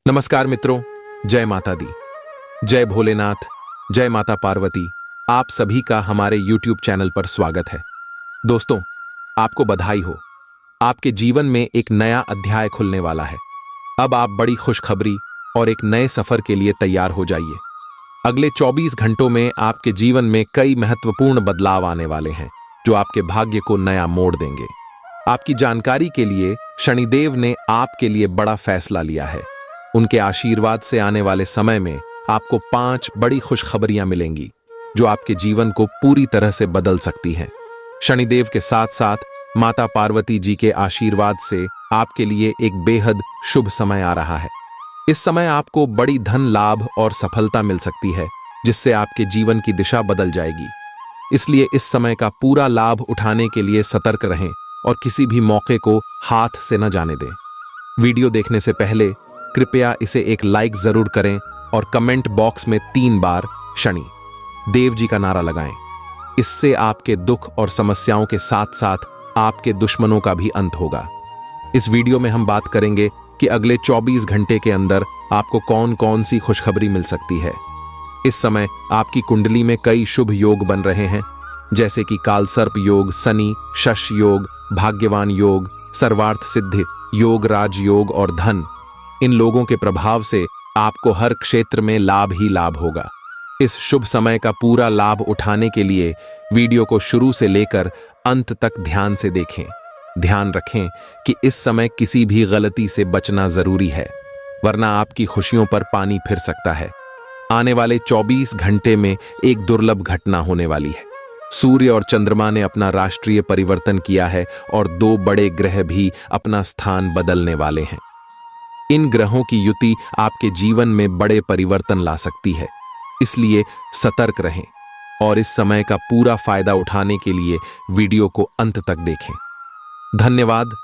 नमस्कार मित्रों, जय माता दी, जय भोलेनाथ, जय माता पार्वती। आप सभी का हमारे YouTube चैनल पर स्वागत है। दोस्तों, आपको बधाई हो, आपके जीवन में एक नया अध्याय खुलने वाला है। अब आप बड़ी खुशखबरी और एक नए सफर के लिए तैयार हो जाइए। अगले 24 घंटों में आपके जीवन में कई महत्वपूर्ण बदलाव आने वाले हैं जो आपके भाग्य को नया मोड़ देंगे। आपकी जानकारी के लिए शनिदेव ने आपके लिए बड़ा फैसला लिया है। उनके आशीर्वाद से आने वाले समय में आपको 5 बड़ी खुशखबरियां मिलेंगी जो आपके जीवन को पूरी तरह से बदल सकती हैं। शनिदेव के साथ साथ माता पार्वती जी के आशीर्वाद से आपके लिए एक बेहद शुभ समय आ रहा है। इस समय आपको बड़ी धन लाभ और सफलता मिल सकती है जिससे आपके जीवन की दिशा बदल जाएगी। इसलिए इस समय का पूरा लाभ उठाने के लिए सतर्क रहें और किसी भी मौके को हाथ से न जाने दें। वीडियो देखने से पहले कृपया इसे एक लाइक जरूर करें और कमेंट बॉक्स में 3 बार शनि देव जी का नारा लगाएं। इससे आपके दुख और समस्याओं के साथ साथ आपके दुश्मनों का भी अंत होगा। इस वीडियो में हम बात करेंगे कि अगले 24 घंटे के अंदर आपको कौन कौन सी खुशखबरी मिल सकती है। इस समय आपकी कुंडली में कई शुभ योग बन रहे हैं, जैसे कि कालसर्प योग, शनि शश योग, भाग्यवान योग, सर्वार्थ सिद्धि योग, राजयोग और धन। इन लोगों के प्रभाव से आपको हर क्षेत्र में लाभ ही लाभ होगा। इस शुभ समय का पूरा लाभ उठाने के लिए वीडियो को शुरू से लेकर अंत तक ध्यान से देखें। ध्यान रखें कि इस समय किसी भी गलती से बचना जरूरी है, वरना आपकी खुशियों पर पानी फिर सकता है। आने वाले 24 घंटे में एक दुर्लभ घटना होने वाली है। सूर्य और चंद्रमा ने अपना राष्ट्रीय परिवर्तन किया है और 2 बड़े ग्रह भी अपना स्थान बदलने वाले हैं। इन ग्रहों की युति आपके जीवन में बड़े परिवर्तन ला सकती है, इसलिए सतर्क रहें और इस समय का पूरा फायदा उठाने के लिए वीडियो को अंत तक देखें। धन्यवाद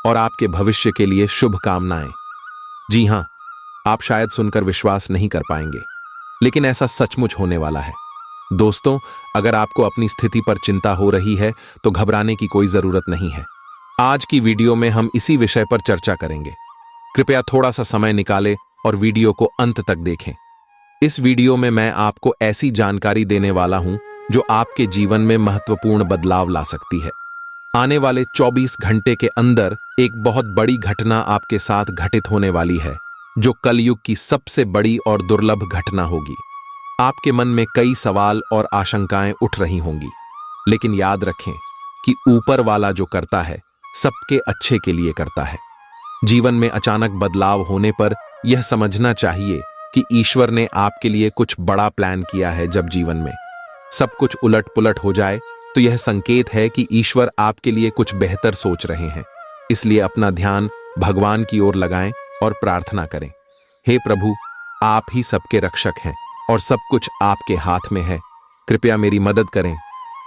और आपके भविष्य के लिए शुभकामनाएं। जी हां, आप शायद सुनकर विश्वास नहीं कर पाएंगे, लेकिन ऐसा सचमुच होने वाला है। दोस्तों, अगर आपको अपनी स्थिति पर चिंता हो रही है तो घबराने की कोई जरूरत नहीं है। आज की वीडियो में हम इसी विषय पर चर्चा करेंगे। कृपया थोड़ा सा समय निकालें और वीडियो को अंत तक देखें। इस वीडियो में मैं आपको ऐसी जानकारी देने वाला हूं जो आपके जीवन में महत्वपूर्ण बदलाव ला सकती है। आने वाले 24 घंटे के अंदर एक बहुत बड़ी घटना आपके साथ घटित होने वाली है, जो कलयुग की सबसे बड़ी और दुर्लभ घटना होगी। आपके मन में कई सवाल और आशंकाएं उठ रही होंगी, लेकिन याद रखें कि ऊपर वाला जो करता है सबके अच्छे के लिए करता है। जीवन में अचानक बदलाव होने पर यह समझना चाहिए कि ईश्वर ने आपके लिए कुछ बड़ा प्लान किया है। जब जीवन में सब कुछ उलट पुलट हो जाए तो यह संकेत है कि ईश्वर आपके लिए कुछ बेहतर सोच रहे हैं। इसलिए अपना ध्यान भगवान की ओर लगाएं और प्रार्थना करें। हे प्रभु, आप ही सबके रक्षक हैं और सब कुछ आपके हाथ में है। कृपया मेरी मदद करें।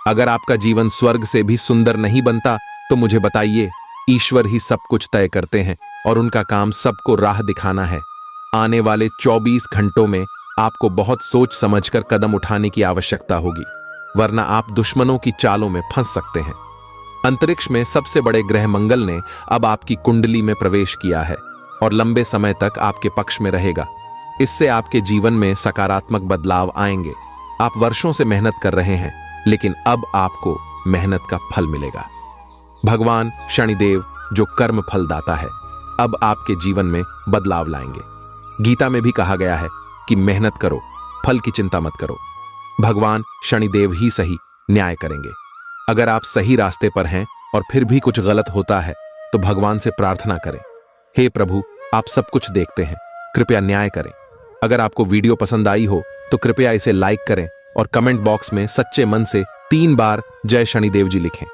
अगर आपका जीवन स्वर्ग से भी सुंदर नहीं बनता तो मुझे बताइए। ईश्वर ही सब कुछ तय करते हैं और उनका काम सबको राह दिखाना है। आने वाले 24 घंटों में आपको बहुत सोच समझकर कदम उठाने की आवश्यकता होगी, वरना आप दुश्मनों की चालों में फंस सकते हैं। अंतरिक्ष में सबसे बड़े ग्रह मंगल ने अब आपकी कुंडली में प्रवेश किया है और लंबे समय तक आपके पक्ष में रहेगा। इससे आपके जीवन में सकारात्मक बदलाव आएंगे। आप वर्षों से मेहनत कर रहे हैं, लेकिन अब आपको मेहनत का फल मिलेगा। भगवान शनिदेव, जो कर्म फल दाता है, अब आपके जीवन में बदलाव लाएंगे। गीता में भी कहा गया है कि मेहनत करो, फल की चिंता मत करो। भगवान शनिदेव ही सही न्याय करेंगे। अगर आप सही रास्ते पर हैं और फिर भी कुछ गलत होता है तो भगवान से प्रार्थना करें। हे प्रभु, आप सब कुछ देखते हैं, कृपया न्याय करें। अगर आपको वीडियो पसंद आई हो तो कृपया इसे लाइक करें और कमेंट बॉक्स में सच्चे मन से 3 बार जय शनिदेव जी लिखें।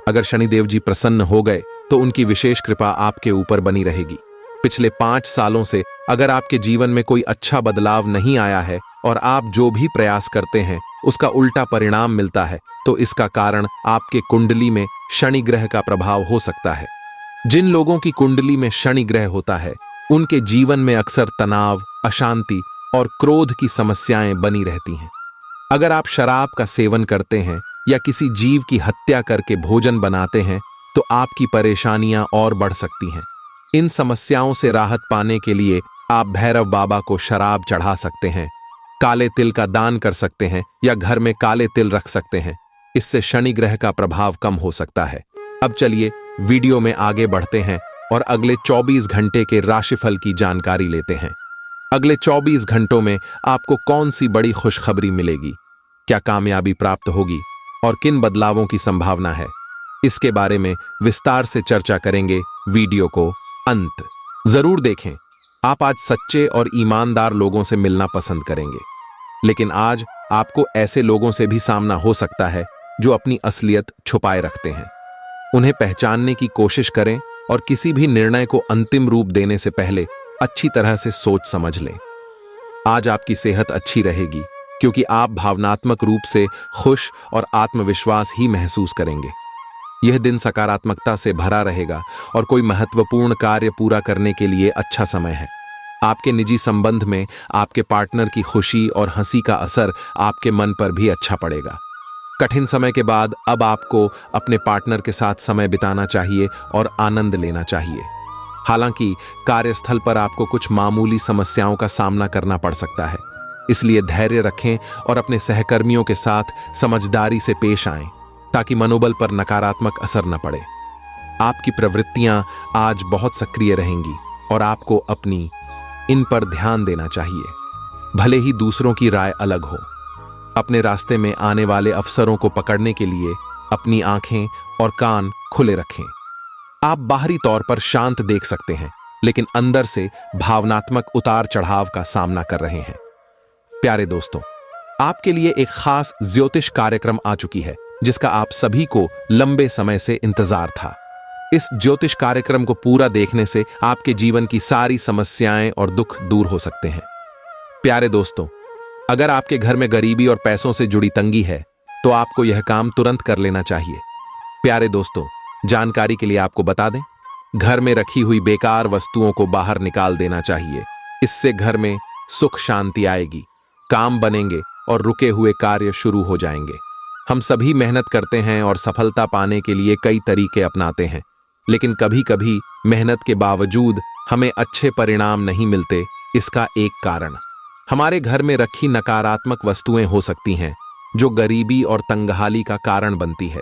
अगर शनिदेव जी प्रसन्न हो गए तो उनकी विशेष कृपा आपके ऊपर बनी रहेगी। पिछले 5 सालों से अगर आपके जीवन में कोई अच्छा बदलाव नहीं आया है और आप जो भी प्रयास करते हैं उसका उल्टा परिणाम मिलता है, तो इसका कारण आपके कुंडली में शनि ग्रह का प्रभाव हो सकता है। जिन लोगों की कुंडली में शनि ग्रह होता है उनके जीवन में अक्सर तनाव, अशांति और क्रोध की समस्याएं बनी रहती हैं। अगर आप शराब का सेवन करते हैं या किसी जीव की हत्या करके भोजन बनाते हैं तो आपकी परेशानियां और बढ़ सकती हैं। इन समस्याओं से राहत पाने के लिए आप भैरव बाबा को शराब चढ़ा सकते हैं, काले तिल का दान कर सकते हैं या घर में काले तिल रख सकते हैं। इससे शनि ग्रह का प्रभाव कम हो सकता है। अब चलिए वीडियो में आगे बढ़ते हैं और अगले 24 घंटे के राशिफल की जानकारी लेते हैं। अगले 24 घंटों में आपको कौन सी बड़ी खुशखबरी मिलेगी, क्या कामयाबी प्राप्त होगी और किन बदलावों की संभावना है, इसके बारे में विस्तार से चर्चा करेंगे। वीडियो को अंत जरूर देखें। आप आज सच्चे और ईमानदार लोगों से मिलना पसंद करेंगे, लेकिन आज आपको ऐसे लोगों से भी सामना हो सकता है जो अपनी असलियत छुपाए रखते हैं। उन्हें पहचानने की कोशिश करें और किसी भी निर्णय को अंतिम रूप देने से पहले अच्छी तरह से सोच समझ लें। आज आपकी सेहत अच्छी रहेगी क्योंकि आप भावनात्मक रूप से खुश और आत्मविश्वास ही महसूस करेंगे। यह दिन सकारात्मकता से भरा रहेगा और कोई महत्वपूर्ण कार्य पूरा करने के लिए अच्छा समय है। आपके निजी संबंध में आपके पार्टनर की खुशी और हंसी का असर आपके मन पर भी अच्छा पड़ेगा। कठिन समय के बाद अब आपको अपने पार्टनर के साथ समय बिताना चाहिए और आनंद लेना चाहिए। हालांकि कार्यस्थल पर आपको कुछ मामूली समस्याओं का सामना करना पड़ सकता है, इसलिए धैर्य रखें और अपने सहकर्मियों के साथ समझदारी से पेश आएं ताकि मनोबल पर नकारात्मक असर न पड़े। आपकी प्रवृत्तियां आज बहुत सक्रिय रहेंगी और आपको अपनी इन पर ध्यान देना चाहिए, भले ही दूसरों की राय अलग हो। अपने रास्ते में आने वाले अवसरों को पकड़ने के लिए अपनी आंखें और कान खुले रखें। आप बाहरी तौर पर शांत देख सकते हैं, लेकिन अंदर से भावनात्मक उतार चढ़ाव का सामना कर रहे हैं। प्यारे दोस्तों, आपके लिए एक खास ज्योतिष कार्यक्रम आ चुकी है जिसका आप सभी को लंबे समय से इंतजार था। इस ज्योतिष कार्यक्रम को पूरा देखने से आपके जीवन की सारी समस्याएं और दुख दूर हो सकते हैं। प्यारे दोस्तों, अगर आपके घर में गरीबी और पैसों से जुड़ी तंगी है तो आपको यह काम तुरंत कर लेना चाहिए। प्यारे दोस्तों, जानकारी के लिए आपको बता दें, घर में रखी हुई बेकार वस्तुओं को बाहर निकाल देना चाहिए। इससे घर में सुख शांति आएगी, काम बनेंगे और रुके हुए कार्य शुरू हो जाएंगे। हम सभी मेहनत करते हैं और सफलता पाने के लिए कई तरीके अपनाते हैं, लेकिन कभी कभी मेहनत के बावजूद हमें अच्छे परिणाम नहीं मिलते। इसका एक कारण हमारे घर में रखी नकारात्मक वस्तुएं हो सकती हैं जो गरीबी और तंगहाली का कारण बनती है।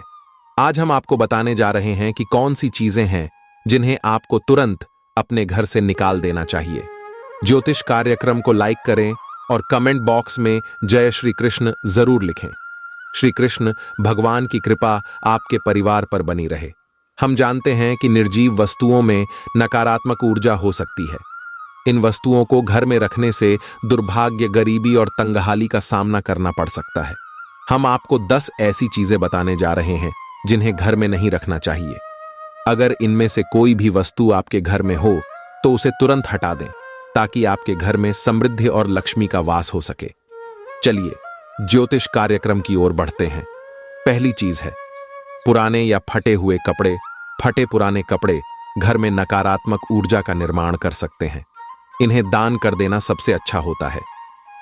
आज हम आपको बताने जा रहे हैं कि कौन सी चीजें हैं जिन्हें आपको तुरंत अपने घर से निकाल देना चाहिए। ज्योतिष कार्यक्रम को लाइक करें और कमेंट बॉक्स में जय श्री कृष्ण जरूर लिखें। श्री कृष्ण भगवान की कृपा आपके परिवार पर बनी रहे। हम जानते हैं कि निर्जीव वस्तुओं में नकारात्मक ऊर्जा हो सकती है। इन वस्तुओं को घर में रखने से दुर्भाग्य, गरीबी और तंगहाली का सामना करना पड़ सकता है। हम आपको 10 ऐसी चीजें बताने जा रहे हैं जिन्हें घर में नहीं रखना चाहिए। अगर इनमें से कोई भी वस्तु आपके घर में हो तो उसे तुरंत हटा दें ताकि आपके घर में समृद्धि और लक्ष्मी का वास हो सके। चलिए ज्योतिष कार्यक्रम की ओर बढ़ते हैं। पहली चीज है पुराने या फटे हुए कपड़े। फटे पुराने कपड़े घर में नकारात्मक ऊर्जा का निर्माण कर सकते हैं। इन्हें दान कर देना सबसे अच्छा होता है।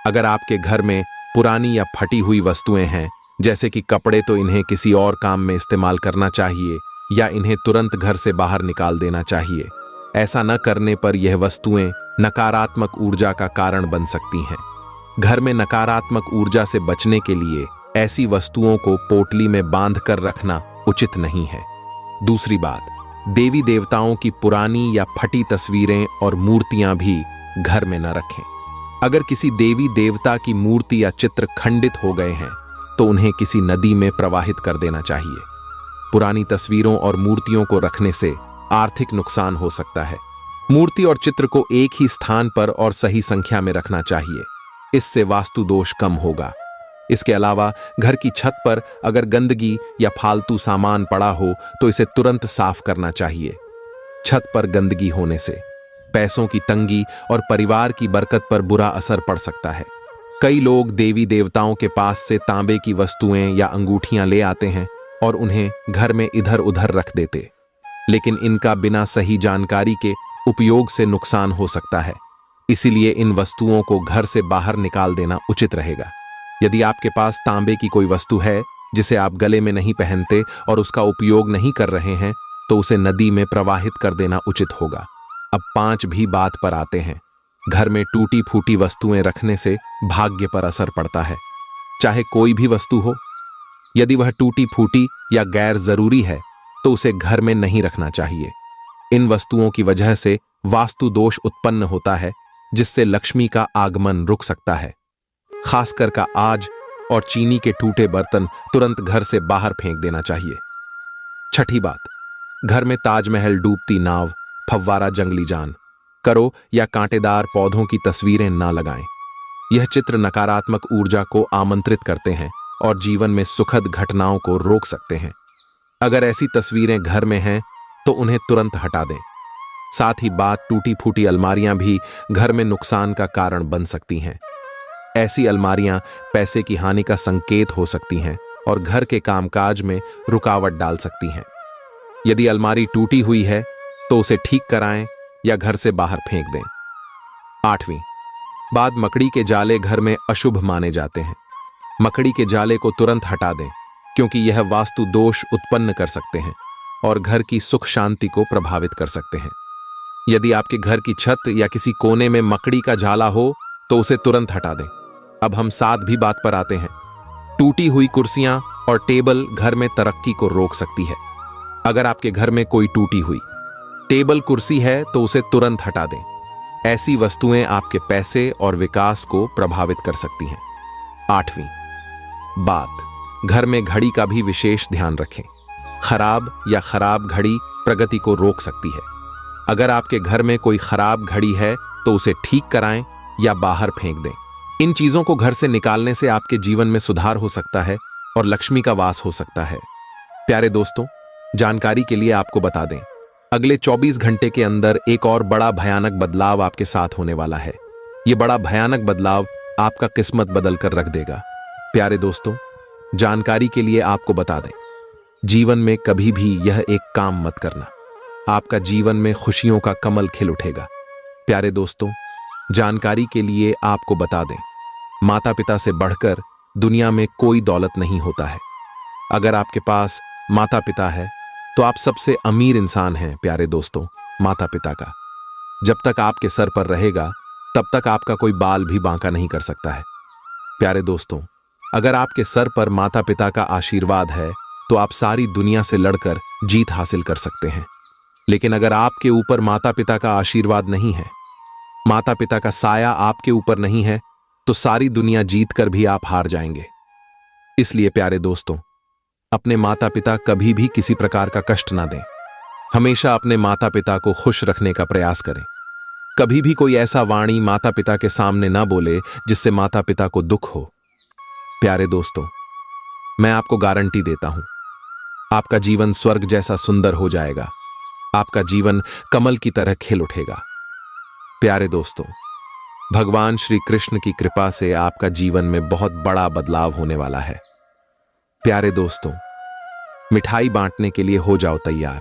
अगर आपके घर में पुरानी या फटी हुई वस्तुएं हैं, जैसे कि कपड़े, तो इन्हें किसी और काम में इस्तेमाल करना चाहिए या इन्हें तुरंत घर से बाहर निकाल देना चाहिए। ऐसा न करने पर यह वस्तुएं नकारात्मक ऊर्जा का कारण बन सकती हैं। घर में नकारात्मक ऊर्जा से बचने के लिए ऐसी वस्तुओं को पोटली में बांध कर रखना उचित नहीं है। दूसरी बात, देवी देवताओं की पुरानी या फटी तस्वीरें और मूर्तियां भी घर में न रखें। अगर किसी देवी देवता की मूर्ति या चित्र खंडित हो गए हैं तो उन्हें किसी नदी में प्रवाहित कर देना चाहिए। पुरानी तस्वीरों और मूर्तियों को रखने से आर्थिक नुकसान हो सकता है। मूर्ति और चित्र को एक ही स्थान पर और सही संख्या में रखना चाहिए। इससे वास्तु दोष कम होगा। इसके अलावा घर की छत पर अगर गंदगी या फालतू सामान पड़ा हो तो इसे तुरंत साफ करना चाहिए। छत पर गंदगी होने से पैसों की तंगी और परिवार की बरकत पर बुरा असर पड़ सकता है। कई लोग देवी देवताओं के पास से तांबे की वस्तुएं या अंगूठियां ले आते हैं और उन्हें घर में इधर उधर रख देते, लेकिन इनका बिना सही जानकारी के उपयोग से नुकसान हो सकता है। इसीलिए इन वस्तुओं को घर से बाहर निकाल देना उचित रहेगा। यदि आपके पास तांबे की कोई वस्तु है जिसे आप गले में नहीं पहनते और उसका उपयोग नहीं कर रहे हैं तो उसे नदी में प्रवाहित कर देना उचित होगा। अब 5 भी बात पर आते हैं। घर में टूटी फूटी वस्तुएं रखने से भाग्य पर असर पड़ता है, चाहे कोई भी वस्तु हो। यदि वह टूटी फूटी या गैर जरूरी है तो उसे घर में नहीं रखना चाहिए। इन वस्तुओं की वजह से वास्तु दोष उत्पन्न होता है, जिससे लक्ष्मी का आगमन रुक सकता है। खासकर का आज और चीनी के टूटे बर्तन तुरंत घर से बाहर फेंक देना चाहिए। छठी बात, घर में ताजमहल, डूबती नाव, फव्वारा, जंगली जान करो या कांटेदार पौधों की तस्वीरें ना लगाएं। यह चित्र नकारात्मक ऊर्जा को आमंत्रित करते हैं और जीवन में सुखद घटनाओं को रोक सकते हैं। अगर ऐसी तस्वीरें घर में हैं तो उन्हें तुरंत हटा दें। साथ ही बात, टूटी फूटी अलमारियां भी घर में नुकसान का कारण बन सकती हैं। ऐसी अलमारियां पैसे की हानि का संकेत हो सकती हैं और घर के कामकाज में रुकावट डाल सकती हैं। यदि अलमारी टूटी हुई है तो उसे ठीक कराएं या घर से बाहर फेंक दें। 8वीं बात, मकड़ी के जाले घर में अशुभ माने जाते हैं। मकड़ी के जाले को तुरंत हटा दें, क्योंकि यह वास्तु दोष उत्पन्न कर सकते हैं और घर की सुख शांति को प्रभावित कर सकते हैं। यदि आपके घर की छत या किसी कोने में मकड़ी का जाला हो तो उसे तुरंत हटा दें। अब हम 7वीं बात पर आते हैं। टूटी हुई कुर्सियां और टेबल घर में तरक्की को रोक सकती है। अगर आपके घर में कोई टूटी हुई टेबल, कुर्सी है तो उसे तुरंत हटा दें। ऐसी वस्तुएं आपके पैसे और विकास को प्रभावित कर सकती हैं। 8वीं बात, घर में घड़ी का भी विशेष ध्यान रखें। खराब घड़ी प्रगति को रोक सकती है। अगर आपके घर में कोई खराब घड़ी है तो उसे ठीक कराएं या बाहर फेंक दें। इन चीजों को घर से निकालने से आपके जीवन में सुधार हो सकता है और लक्ष्मी का वास हो सकता है। प्यारे दोस्तों, जानकारी के लिए आपको बता दें, अगले 24 घंटे के अंदर एक और बड़ा भयानक बदलाव आपके साथ होने वाला है। यह बड़ा भयानक बदलाव आपका किस्मत बदल कर रख देगा। प्यारे दोस्तों, जानकारी के लिए आपको बता दें, जीवन में कभी भी यह एक काम मत करना। आपका जीवन में खुशियों का कमल खिल उठेगा। प्यारे दोस्तों, जानकारी के लिए आपको बता दें, माता पिता से बढ़कर दुनिया में कोई दौलत नहीं होता है। अगर आपके पास माता पिता है तो आप सबसे अमीर इंसान हैं। प्यारे दोस्तों, माता पिता का जब तक आपके सर पर रहेगा तब तक आपका कोई बाल भी बांका नहीं कर सकता है। प्यारे दोस्तों, अगर आपके सर पर माता पिता का आशीर्वाद है तो आप सारी दुनिया से लड़कर जीत हासिल कर सकते हैं। लेकिन अगर आपके ऊपर माता पिता का आशीर्वाद नहीं है, माता पिता का साया आपके ऊपर नहीं है, तो सारी दुनिया जीत कर भी आप हार जाएंगे। इसलिए प्यारे दोस्तों, अपने माता पिता कभी भी किसी प्रकार का कष्ट ना दें। हमेशा अपने माता पिता को खुश रखने का प्रयास करें। कभी भी कोई ऐसा वाणी माता पिता के सामने ना बोले जिससे माता पिता को दुख हो। प्यारे दोस्तों, मैं आपको गारंटी देता हूं, आपका जीवन स्वर्ग जैसा सुंदर हो जाएगा। आपका जीवन कमल की तरह खिल उठेगा। प्यारे दोस्तों, भगवान श्री कृष्ण की कृपा से आपका जीवन में बहुत बड़ा बदलाव होने वाला है। प्यारे दोस्तों, मिठाई बांटने के लिए हो जाओ तैयार,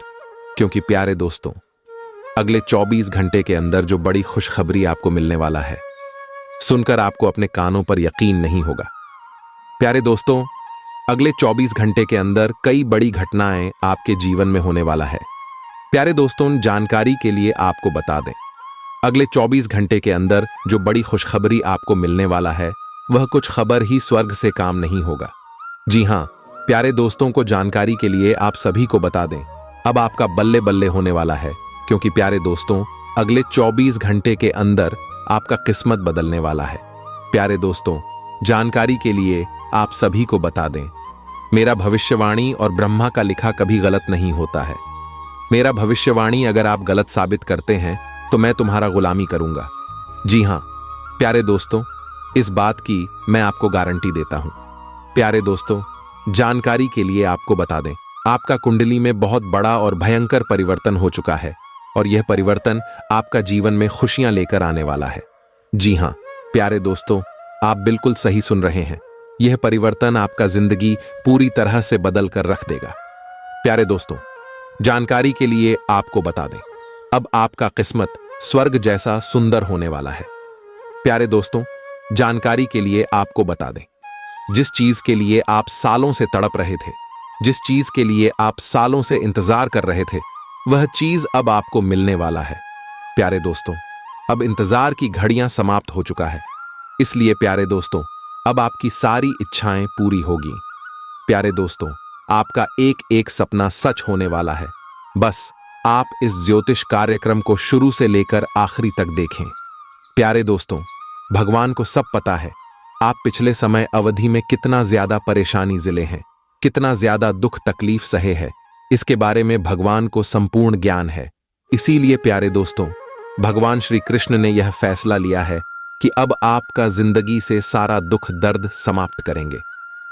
क्योंकि प्यारे दोस्तों, अगले 24 घंटे के अंदर जो बड़ी खुशखबरी आपको मिलने वाला है, सुनकर आपको अपने कानों पर यकीन नहीं होगा। प्यारे दोस्तों, अगले 24 घंटे के अंदर कई बड़ी घटनाएं आपके जीवन में होने वाला है। प्यारे दोस्तों, जानकारी के लिए आपको बता दें, अगले 24 घंटे के अंदर जो बड़ी खुशखबरी आपको मिलने वाला है, वह कुछ खबर ही स्वर्ग से काम नहीं होगा। जी हां, प्यारे दोस्तों को जानकारी के लिए आप सभी को बता दें, अब आपका बल्ले बल्ले होने वाला है, क्योंकि प्यारे दोस्तों, अगले 24 घंटे के अंदर आपका किस्मत बदलने वाला है। प्यारे दोस्तों, जानकारी के लिए आप सभी को बता दें, मेरा भविष्यवाणी और ब्रह्मा का लिखा कभी गलत नहीं होता है। मेरा भविष्यवाणी अगर आप गलत साबित करते हैं तो मैं तुम्हारा गुलामी करूंगा। जी हां प्यारे दोस्तों, इस बात की मैं आपको गारंटी देता हूं। प्यारे दोस्तों, जानकारी के लिए आपको बता दें, आपका कुंडली में बहुत बड़ा और भयंकर परिवर्तन हो चुका है और यह परिवर्तन आपका जीवन में खुशियां लेकर आने वाला है। जी हां प्यारे दोस्तों, आप बिल्कुल सही सुन रहे हैं। यह परिवर्तन आपका जिंदगी पूरी तरह से बदल कर रख देगा। प्यारे दोस्तों, जानकारी के लिए आपको बता दें, अब आपका किस्मत स्वर्ग जैसा सुंदर होने वाला है। प्यारे दोस्तों, जानकारी के लिए आपको बता दें, जिस चीज के लिए आप सालों से तड़प रहे थे, जिस चीज के लिए आप सालों से इंतजार कर रहे थे, वह चीज अब आपको मिलने वाला है। प्यारे दोस्तों, अब इंतजार की घड़ियां समाप्त हो चुका है। इसलिए प्यारे दोस्तों, अब आपकी सारी इच्छाएं पूरी होगी। प्यारे दोस्तों, आपका एक एक सपना सच होने वाला है। बस आप इस ज्योतिष कार्यक्रम को शुरू से लेकर आखिरी तक देखें। प्यारे दोस्तों, भगवान को सब पता है आप पिछले समय अवधि में कितना ज्यादा परेशानी जिले हैं, कितना ज्यादा दुख तकलीफ सहे है। इसके बारे में भगवान को संपूर्ण ज्ञान है। इसीलिए प्यारे दोस्तों, भगवान श्री कृष्ण ने यह फैसला लिया है कि अब आपका जिंदगी से सारा दुख दर्द समाप्त करेंगे।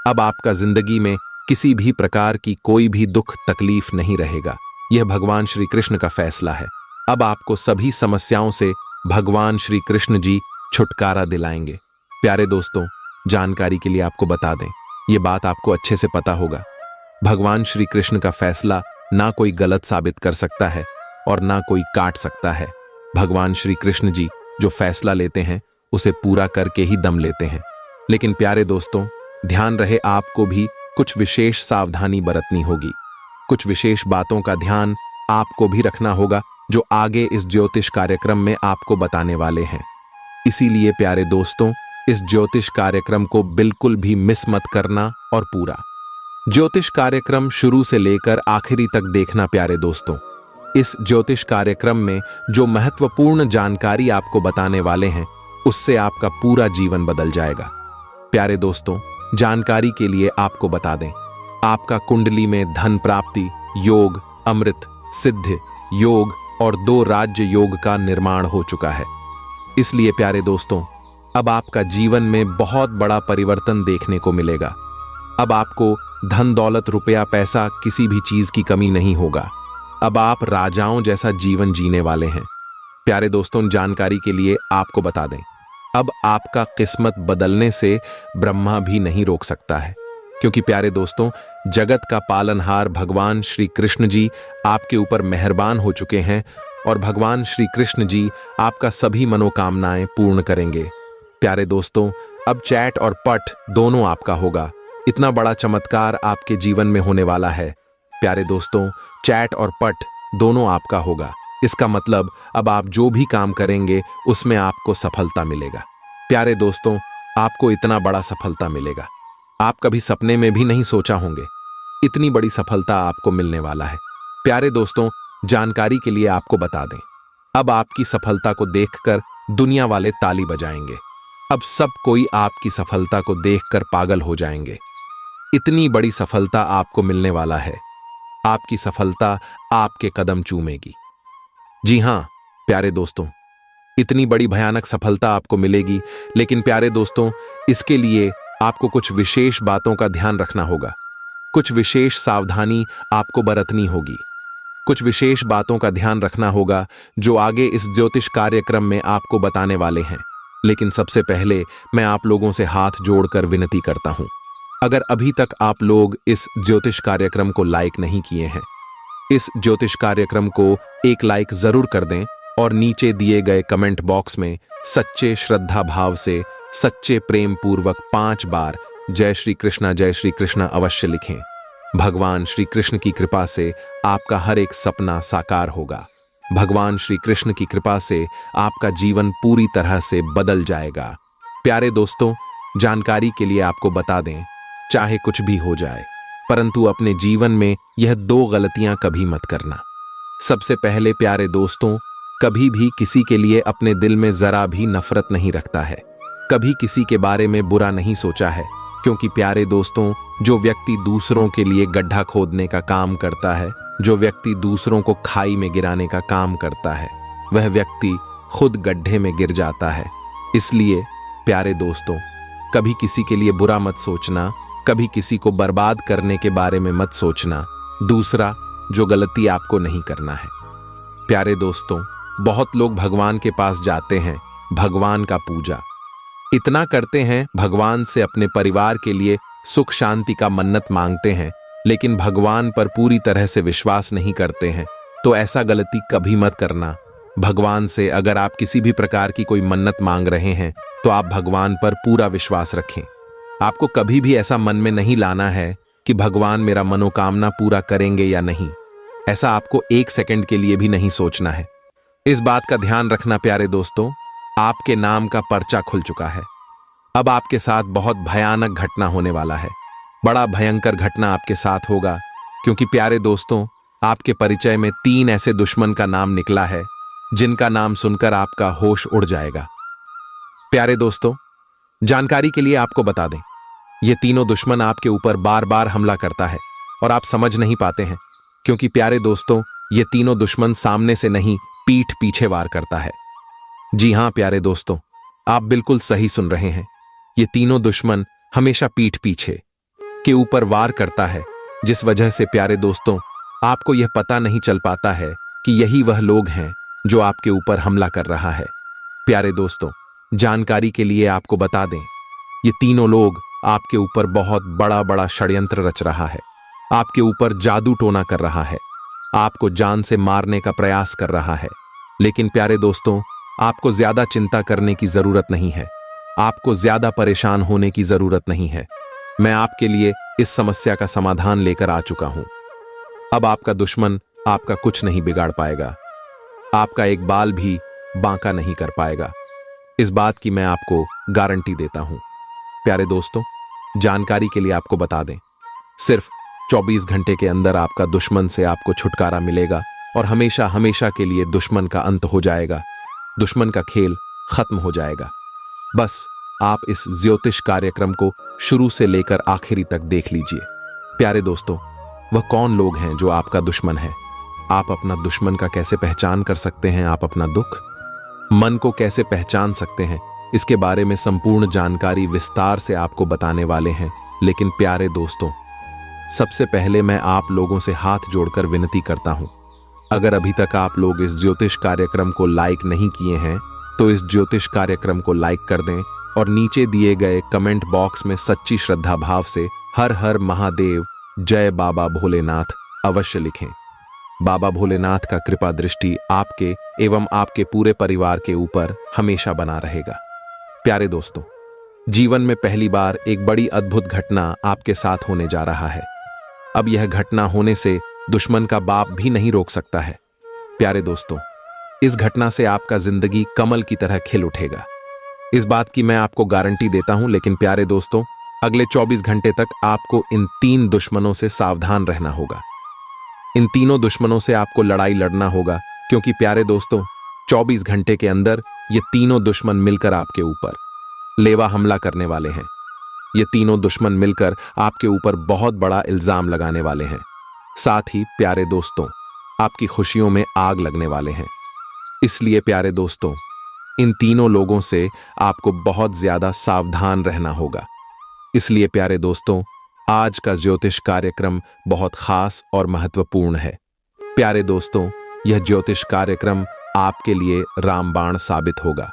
अब आपका जिंदगी में किसी भी प्रकार की कोई भी दुख तकलीफ नहीं रहेगा। यह भगवान श्री कृष्ण का फैसला है। अब आपको सभी समस्याओं से भगवान श्री कृष्ण जी छुटकारा दिलाएंगे। प्यारे दोस्तों, जानकारी के लिए आपको बता दें, यह बात आपको अच्छे से पता होगा, भगवान श्री कृष्ण का फैसला ना कोई गलत साबित कर सकता है और ना कोई काट सकता है। भगवान श्री कृष्ण जी जो फैसला लेते हैं उसे पूरा करके ही दम लेते हैं। लेकिन प्यारे दोस्तों, ध्यान रहे आपको भी कुछ विशेष सावधानी बरतनी होगी। कुछ विशेष बातों का ध्यान आपको भी रखना होगा जो आगे इस ज्योतिष कार्यक्रम में आपको बताने वाले हैं। इसीलिए प्यारे दोस्तों, इस ज्योतिष कार्यक्रम को बिल्कुल भी मिस मत करना और पूरा ज्योतिष कार्यक्रम शुरू से लेकर आखिरी तक देखना। प्यारे दोस्तों, इस ज्योतिष कार्यक्रम में जो महत्वपूर्ण जानकारी आपको बताने वाले हैं उससे आपका पूरा जीवन बदल जाएगा। प्यारे दोस्तों, जानकारी के लिए आपको बता दें, आपका कुंडली में धन प्राप्ति योग, अमृत सिद्ध योग और 2 राज्य योग का निर्माण हो चुका है। इसलिए प्यारे दोस्तों, अब आपका जीवन में बहुत बड़ा परिवर्तन देखने को मिलेगा। अब आपको धन दौलत रुपया पैसा किसी भी चीज की कमी नहीं होगा। अब आप राजाओं जैसा जीवन जीने वाले हैं। प्यारे दोस्तों, जानकारी के लिए आपको बता दें, अब आपका किस्मत बदलने से ब्रह्मा भी नहीं रोक सकता है, क्योंकि प्यारे दोस्तों, जगत का पालनहार भगवान श्री कृष्ण जी आपके ऊपर मेहरबान हो चुके हैं और भगवान श्री कृष्ण जी आपका सभी मनोकामनाएं पूर्ण करेंगे। प्यारे दोस्तों, अब चैट और पट दोनों आपका होगा। इतना बड़ा चमत्कार आपके जीवन में होने वाला है। प्यारे दोस्तों, चैट और पट दोनों आपका होगा। इसका मतलब अब आप जो भी काम करेंगे उसमें आपको सफलता मिलेगा। प्यारे दोस्तों, आपको इतना बड़ा सफलता मिलेगा, आप कभी सपने में भी नहीं सोचा होंगे। इतनी बड़ी सफलता आपको मिलने वाला है। प्यारे दोस्तों, जानकारी के लिए आपको बता दें, अब आपकी सफलता को देखकर दुनिया वाले ताली बजाएंगे। अब सब कोई आपकी सफलता को देखकर पागल हो जाएंगे। इतनी बड़ी सफलता आपको मिलने वाला है। आपकी सफलता आपके कदम चूमेगी। जी हां प्यारे दोस्तों, इतनी बड़ी भयानक सफलता आपको मिलेगी। लेकिन प्यारे दोस्तों, इसके लिए आपको कुछ विशेष बातों का ध्यान रखना होगा। कुछ विशेष सावधानी आपको बरतनी होगी। कुछ विशेष बातों का ध्यान रखना होगा जो आगे इस ज्योतिष कार्यक्रम में आपको बताने वाले हैं। लेकिन सबसे पहले मैं आप लोगों से हाथ जोड़कर विनती करता हूं, अगर अभी तक आप लोग इस ज्योतिष कार्यक्रम को लाइक नहीं किए हैं, इस ज्योतिष कार्यक्रम को एक लाइक जरूर कर दें और नीचे दिए गए कमेंट बॉक्स में सच्चे श्रद्धा भाव से, सच्चे प्रेम पूर्वक 5 बार जय श्री कृष्णा अवश्य लिखें। भगवान श्री कृष्ण की कृपा से आपका हर एक सपना साकार होगा। भगवान श्री कृष्ण की कृपा से आपका जीवन पूरी तरह से बदल जाएगा। प्यारे दोस्तों, जानकारी के लिए आपको बता दें, चाहे कुछ भी हो जाए, परंतु अपने जीवन में यह 2 गलतियां कभी मत करना। सबसे पहले प्यारे दोस्तों, कभी भी किसी के लिए अपने दिल में जरा भी नफरत नहीं रखता है, कभी किसी के बारे में बुरा नहीं सोचा है, क्योंकि प्यारे दोस्तों, जो व्यक्ति दूसरों के लिए गड्ढा खोदने का काम करता है, जो व्यक्ति दूसरों को खाई में गिराने का काम करता है, वह व्यक्ति खुद गड्ढे में गिर जाता है। इसलिए प्यारे दोस्तों, कभी किसी के लिए बुरा मत सोचना, कभी किसी को बर्बाद करने के बारे में मत सोचना। दूसरा, जो गलती आपको नहीं करना है। प्यारे दोस्तों, बहुत लोग भगवान के पास जाते हैं, भगवान का पूजा इतना करते हैं, भगवान से अपने परिवार के लिए सुख शांति का मन्नत मांगते हैं, लेकिन भगवान पर पूरी तरह से विश्वास नहीं करते हैं। तो ऐसा गलती कभी मत करना। भगवान से अगर आप किसी भी प्रकार की कोई मन्नत मांग रहे हैं तो आप भगवान पर पूरा विश्वास रखें। आपको कभी भी ऐसा मन में नहीं लाना है कि भगवान मेरा मनोकामना पूरा करेंगे या नहीं। ऐसा आपको 1 सेकंड के लिए भी नहीं सोचना है। इस बात का ध्यान रखना प्यारे दोस्तों, आपके नाम का पर्चा खुल चुका है। अब आपके साथ बहुत भयानक घटना होने वाला है। बड़ा भयंकर घटना आपके साथ होगा, क्योंकि प्यारे दोस्तों, आपके परिचय में 3 ऐसे दुश्मन का नाम निकला है जिनका नाम सुनकर आपका होश उड़ जाएगा। प्यारे दोस्तों, जानकारी के लिए आपको बता दें, ये तीनों दुश्मन आपके ऊपर बार बार हमला करता है और आप समझ नहीं पाते हैं, क्योंकि प्यारे दोस्तों, ये तीनों दुश्मन सामने से नहीं, पीठ पीछे वार करता है। जी हां प्यारे दोस्तों, आप बिल्कुल सही सुन रहे हैं। ये तीनों दुश्मन हमेशा पीठ पीछे के ऊपर वार करता है, जिस वजह से प्यारे दोस्तों, आपको यह पता नहीं चल पाता है कि यही वह लोग हैं जो आपके ऊपर हमला कर रहा है। प्यारे दोस्तों, जानकारी के लिए आपको बता दें, ये तीनों लोग आपके ऊपर बहुत बड़ा बड़ा षड्यंत्र रच रहा है, आपके ऊपर जादू टोना कर रहा है, आपको जान से मारने का प्रयास कर रहा है। लेकिन प्यारे दोस्तों, आपको ज्यादा चिंता करने की जरूरत नहीं है, आपको ज्यादा परेशान होने की जरूरत नहीं है। मैं आपके लिए इस समस्या का समाधान लेकर आ चुका हूं। अब आपका दुश्मन आपका कुछ नहीं बिगाड़ पाएगा, आपका एक बाल भी बांका नहीं कर पाएगा। इस बात की मैं आपको गारंटी देता हूं। प्यारे दोस्तों, जानकारी के लिए आपको बता दें, सिर्फ 24 घंटे के अंदर आपका दुश्मन से आपको छुटकारा मिलेगा और हमेशा हमेशा के लिए दुश्मन का अंत हो जाएगा, दुश्मन का खेल खत्म हो जाएगा। बस आप इस ज्योतिष कार्यक्रम को शुरू से लेकर आखिरी तक देख लीजिए। प्यारे दोस्तों, वह कौन लोग हैं जो आपका दुश्मन है? आप अपना दुश्मन का कैसे पहचान कर सकते हैं? आप अपना दुख, मन को कैसे पहचान सकते हैं? इसके बारे में संपूर्ण जानकारी विस्तार से आपको बताने वाले हैं। लेकिन प्यारे दोस्तों, सबसे पहले मैं आप लोगों से हाथ जोड़कर विनती करता हूं, अगर अभी तक आप लोग इस ज्योतिष कार्यक्रम को लाइक नहीं किए हैं तो इस ज्योतिष कार्यक्रम को लाइक कर दें और नीचे दिए गए कमेंट बॉक्स में सच्ची श्रद्धा भाव से हर हर महादेव, जय बाबा भोलेनाथ अवश्य लिखें। बाबा भोलेनाथ का कृपा दृष्टि आपके एवं आपके पूरे परिवार के ऊपर हमेशा बना रहेगा। प्यारे दोस्तों, जीवन में पहली बार एक बड़ी अद्भुत घटना आपके साथ होने जा रहा है। अब यह घटना होने से दुश्मन का बाप भी नहीं रोक सकता है। प्यारे दोस्तों, इस घटना से आपका जिंदगी कमल की तरह खिल उठेगा, इस बात की मैं आपको गारंटी देता हूं। लेकिन प्यारे दोस्तों, अगले 24 घंटे तक आपको इन 3 दुश्मनों से सावधान रहना होगा। इन तीनों दुश्मनों से आपको लड़ाई लड़ना होगा, क्योंकि प्यारे दोस्तों, 24 घंटे के अंदर ये तीनों दुश्मन मिलकर आपके ऊपर लेवा हमला करने वाले हैं। ये तीनों दुश्मन मिलकर आपके ऊपर बहुत बड़ा इल्जाम लगाने वाले हैं। साथ ही प्यारे दोस्तों, आपकी खुशियों में आग लगने वाले हैं। इसलिए प्यारे दोस्तों, इन तीनों लोगों से आपको बहुत ज्यादा सावधान रहना होगा। इसलिए प्यारे दोस्तों, आज का ज्योतिष कार्यक्रम बहुत खास और महत्वपूर्ण है। प्यारे दोस्तों, यह ज्योतिष कार्यक्रम आपके लिए रामबाण साबित होगा।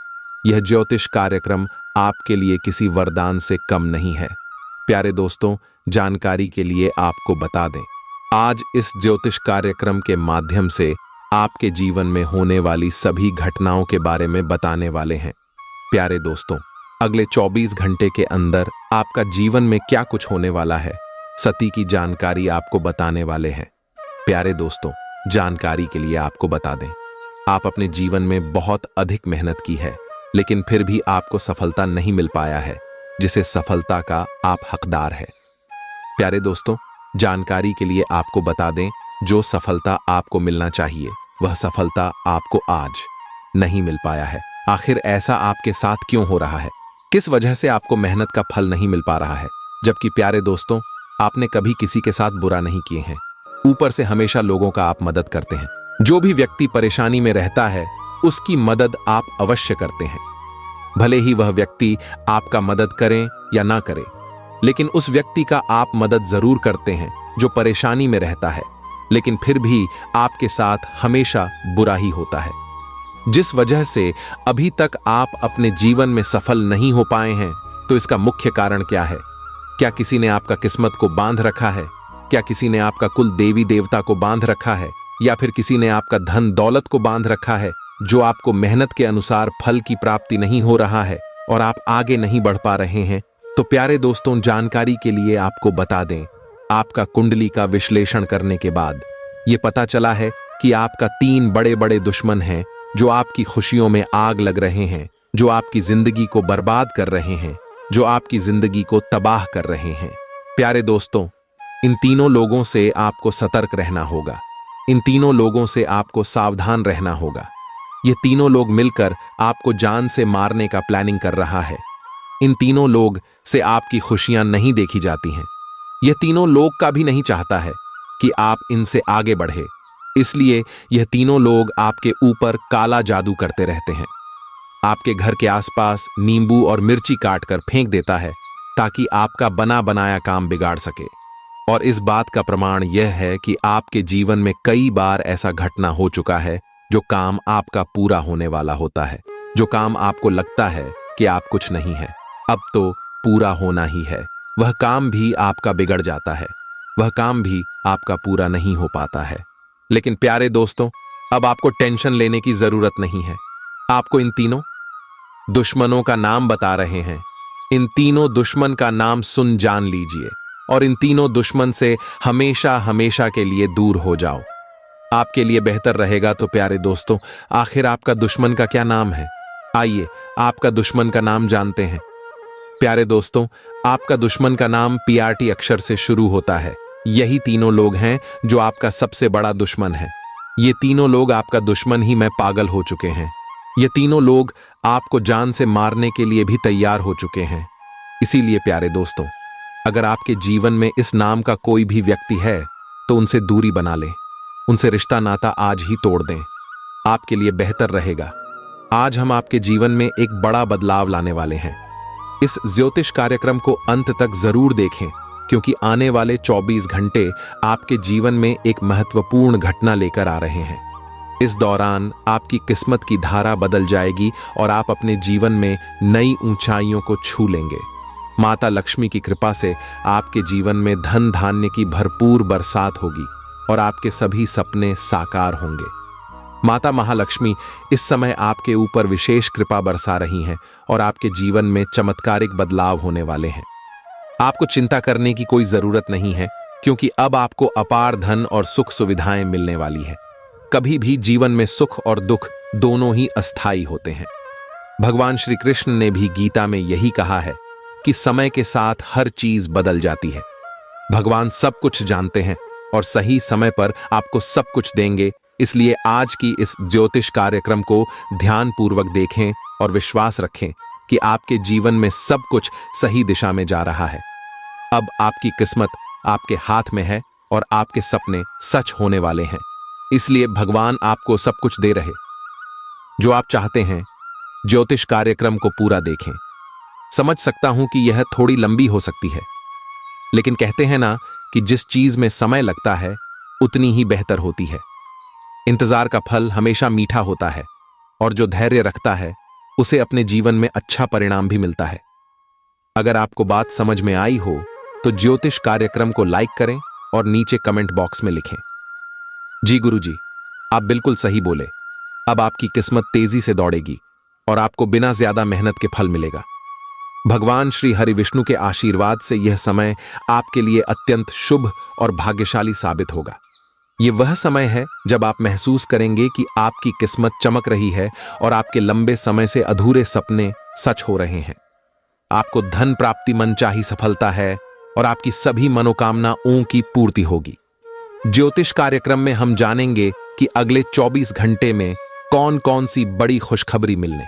यह ज्योतिष कार्यक्रम आपके लिए किसी वरदान से कम नहीं है। प्यारे दोस्तों, जानकारी के लिए आपको बता दें, आज इस ज्योतिष कार्यक्रम के माध्यम से आपके जीवन में होने वाली सभी घटनाओं के बारे में बताने वाले हैं। प्यारे दोस्तों, अगले 24 घंटे के अंदर आपका जीवन में क्या कुछ होने वाला है, सती की जानकारी आपको बताने वाले हैं। प्यारे दोस्तों, जानकारी के लिए आपको बता दें, आप अपने जीवन में बहुत अधिक मेहनत की है, लेकिन फिर भी आपको सफलता नहीं मिल पाया है, जिसे सफलता का आप हकदार है। प्यारे दोस्तों, जानकारी के लिए आपको बता दें, जो सफलता आपको मिलना चाहिए वह सफलता आपको आज नहीं मिल पाया है। आखिर ऐसा आपके साथ क्यों हो रहा है? किस वजह से आपको मेहनत का फल नहीं मिल पा रहा है? जबकि प्यारे दोस्तों, आपने कभी किसी के साथ बुरा नहीं किए हैं, ऊपर से हमेशा लोगों का आप मदद करते हैं। जो भी व्यक्ति परेशानी में रहता है उसकी मदद आप अवश्य करते हैं, भले ही वह व्यक्ति आपका मदद करें या ना करे, लेकिन उस व्यक्ति का आप मदद जरूर करते हैं जो परेशानी में रहता है, लेकिन फिर भी आपके साथ हमेशा बुरा ही होता है। जिस वजह से अभी तक आप अपने जीवन में सफल नहीं हो पाए हैं, तो इसका मुख्य कारण क्या है? क्या किसी ने आपका किस्मत को बांध रखा है? क्या किसी ने आपका कुल देवी देवता को बांध रखा है? या फिर किसी ने आपका धन दौलत को बांध रखा है, जो आपको मेहनत के अनुसार फल की प्राप्ति नहीं हो रहा है और आप आगे नहीं बढ़ पा रहे हैं? तो प्यारे दोस्तों, जानकारी के लिए आपको बता दें, आपका कुंडली का विश्लेषण करने के बाद ये पता चला है कि आपका 3 बड़े बड़े दुश्मन हैं जो आपकी खुशियों में आग लग रहे हैं, जो आपकी जिंदगी को बर्बाद कर रहे हैं, जो आपकी जिंदगी को तबाह कर रहे हैं। प्यारे दोस्तों, इन तीनों लोगों से आपको सतर्क रहना होगा। इन तीनों लोगों से आपको सावधान रहना होगा। ये तीनों लोग मिलकर आपको जान से मारने का प्लानिंग कर रहा है। इन तीनों लोग से आपकी खुशियां नहीं देखी जाती हैं। यह तीनों लोग का भी नहीं चाहता है कि आप इनसे आगे बढ़े। इसलिए यह तीनों लोग आपके ऊपर काला जादू करते रहते हैं। आपके घर के आसपास नींबू और मिर्ची काट कर फेंक देता है ताकि आपका बना बनाया काम बिगाड़ सके। और इस बात का प्रमाण यह है कि आपके जीवन में कई बार ऐसा घटना हो चुका है, जो काम आपका पूरा होने वाला होता है, जो काम आपको लगता है कि आप कुछ नहीं है, अब तो पूरा होना ही है, वह काम भी आपका बिगड़ जाता है, वह काम भी आपका पूरा नहीं हो पाता है। लेकिन प्यारे दोस्तों, अब आपको टेंशन लेने की जरूरत नहीं है। आपको इन तीनों दुश्मनों का नाम बता रहे हैं। इन तीनों दुश्मन का नाम सुन जान लीजिए और इन तीनों दुश्मन से हमेशा हमेशा के लिए दूर हो जाओ। आपके लिए बेहतर रहेगा। तो प्यारे दोस्तों, आखिर आपका दुश्मन का क्या नाम है? आइए आपका दुश्मन का नाम जानते हैं। प्यारे दोस्तों, आपका दुश्मन का नाम PRT अक्षर से शुरू होता है। यही तीनों लोग हैं जो आपका सबसे बड़ा दुश्मन है। ये तीनों लोग आपका दुश्मन ही में पागल हो चुके हैं। ये तीनों लोग आपको जान से मारने के लिए भी तैयार हो चुके हैं। इसीलिए प्यारे दोस्तों, अगर आपके जीवन में इस नाम का कोई भी व्यक्ति है तो उनसे दूरी बना लें, उनसे रिश्ता नाता आज ही तोड़ दें। आपके लिए बेहतर रहेगा। आज हम आपके जीवन में एक बड़ा बदलाव लाने वाले हैं। इस ज्योतिष कार्यक्रम को अंत तक जरूर देखें, क्योंकि आने वाले 24 घंटे आपके जीवन में एक महत्वपूर्ण घटना लेकर आ रहे हैं। इस दौरान आपकी किस्मत की धारा बदल जाएगी और आप अपने जीवन में नई ऊंचाइयों को छू लेंगे। माता लक्ष्मी की कृपा से आपके जीवन में धन धान्य की भरपूर बरसात होगी और आपके सभी सपने साकार होंगे। माता महालक्ष्मी इस समय आपके ऊपर विशेष कृपा बरसा रही हैं और आपके जीवन में चमत्कारिक बदलाव होने वाले हैं। आपको चिंता करने की कोई जरूरत नहीं है, क्योंकि अब आपको अपार धन और सुख सुविधाएं मिलने वाली है। कभी भी जीवन में सुख और दुख दोनों ही अस्थायी होते हैं। भगवान श्री कृष्ण ने भी गीता में यही कहा है कि समय के साथ हर चीज बदल जाती है। भगवान सब कुछ जानते हैं और सही समय पर आपको सब कुछ देंगे। इसलिए आज की इस ज्योतिष कार्यक्रम को ध्यानपूर्वक देखें और विश्वास रखें कि आपके जीवन में सब कुछ सही दिशा में जा रहा है। अब आपकी किस्मत आपके हाथ में है और आपके सपने सच होने वाले हैं। इसलिए भगवान आपको सब कुछ दे रहे जो आप चाहते हैं। ज्योतिष कार्यक्रम को पूरा देखें। समझ सकता हूं कि यह थोड़ी लंबी हो सकती है, लेकिन कहते हैं ना कि जिस चीज में समय लगता है उतनी ही बेहतर होती है। इंतजार का फल हमेशा मीठा होता है और जो धैर्य रखता है उसे अपने जीवन में अच्छा परिणाम भी मिलता है। अगर आपको बात समझ में आई हो तो ज्योतिष कार्यक्रम को लाइक करें और नीचे कमेंट बॉक्स में लिखें, जी गुरुजी, आप बिल्कुल सही बोले। अब आपकी किस्मत तेजी से दौड़ेगी और आपको बिना ज्यादा मेहनत के फल मिलेगा। भगवान श्री हरि विष्णु के आशीर्वाद से यह समय आपके लिए अत्यंत शुभ और भाग्यशाली साबित होगा। यह वह समय है जब आप महसूस करेंगे कि आपकी किस्मत चमक रही है और आपके लंबे समय से अधूरे सपने सच हो रहे हैं। आपको धन प्राप्ति, मनचाही सफलता है और आपकी सभी मनोकामनाओं की पूर्ति होगी। ज्योतिष कार्यक्रम में हम जानेंगे कि अगले 24 घंटे में कौन कौन सी बड़ी खुशखबरी मिलने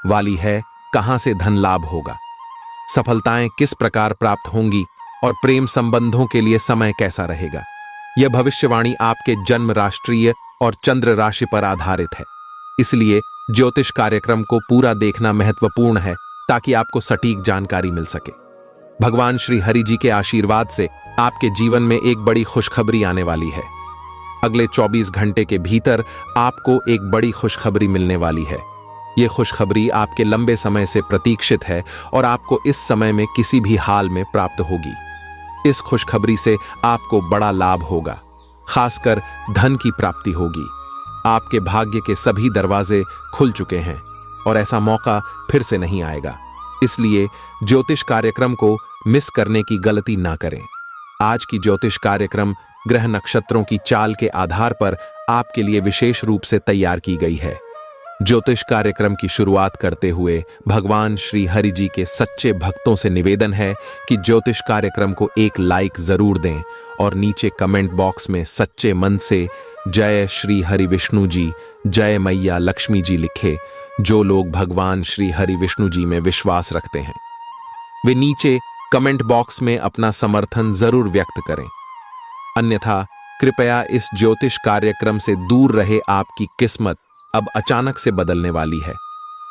वाली है, कहां से धन लाभ होगा, सफलताएं किस प्रकार प्राप्त होंगी और प्रेम संबंधों के लिए समय कैसा रहेगा। यह भविष्यवाणी आपके जन्म, राष्ट्रीय और चंद्र राशि पर आधारित है। इसलिए ज्योतिष कार्यक्रम को पूरा देखना महत्वपूर्ण है ताकि आपको सटीक जानकारी मिल सके। भगवान श्री हरि जी के आशीर्वाद से आपके जीवन में एक बड़ी खुशखबरी आने वाली है। अगले 24 घंटे के भीतर आपको एक बड़ी खुशखबरी मिलने वाली है। यह खुशखबरी आपके लंबे समय से प्रतीक्षित है और आपको इस समय में किसी भी हाल में प्राप्त होगी। इस खुशखबरी से आपको बड़ा लाभ होगा, खासकर धन की प्राप्ति होगी। आपके भाग्य के सभी दरवाजे खुल चुके हैं और ऐसा मौका फिर से नहीं आएगा। इसलिए ज्योतिष कार्यक्रम को मिस करने की गलती ना करें। आज की ज्योतिष कार्यक्रम ग्रह नक्षत्रों की चाल के आधार पर आपके लिए विशेष रूप से तैयार की गई है। ज्योतिष कार्यक्रम की शुरुआत करते हुए भगवान श्री हरि जी के सच्चे भक्तों से निवेदन है कि ज्योतिष कार्यक्रम को एक लाइक जरूर दें और नीचे कमेंट बॉक्स में सच्चे मन से जय श्री हरि विष्णु जी, जय मैया लक्ष्मी जी लिखे। जो लोग भगवान श्री हरि विष्णु जी में विश्वास रखते हैं वे नीचे कमेंट बॉक्स में अपना समर्थन जरूर व्यक्त करें। अन्यथा कृपया इस ज्योतिष कार्यक्रम से दूर रहे। आपकी किस्मत अब अचानक से बदलने वाली है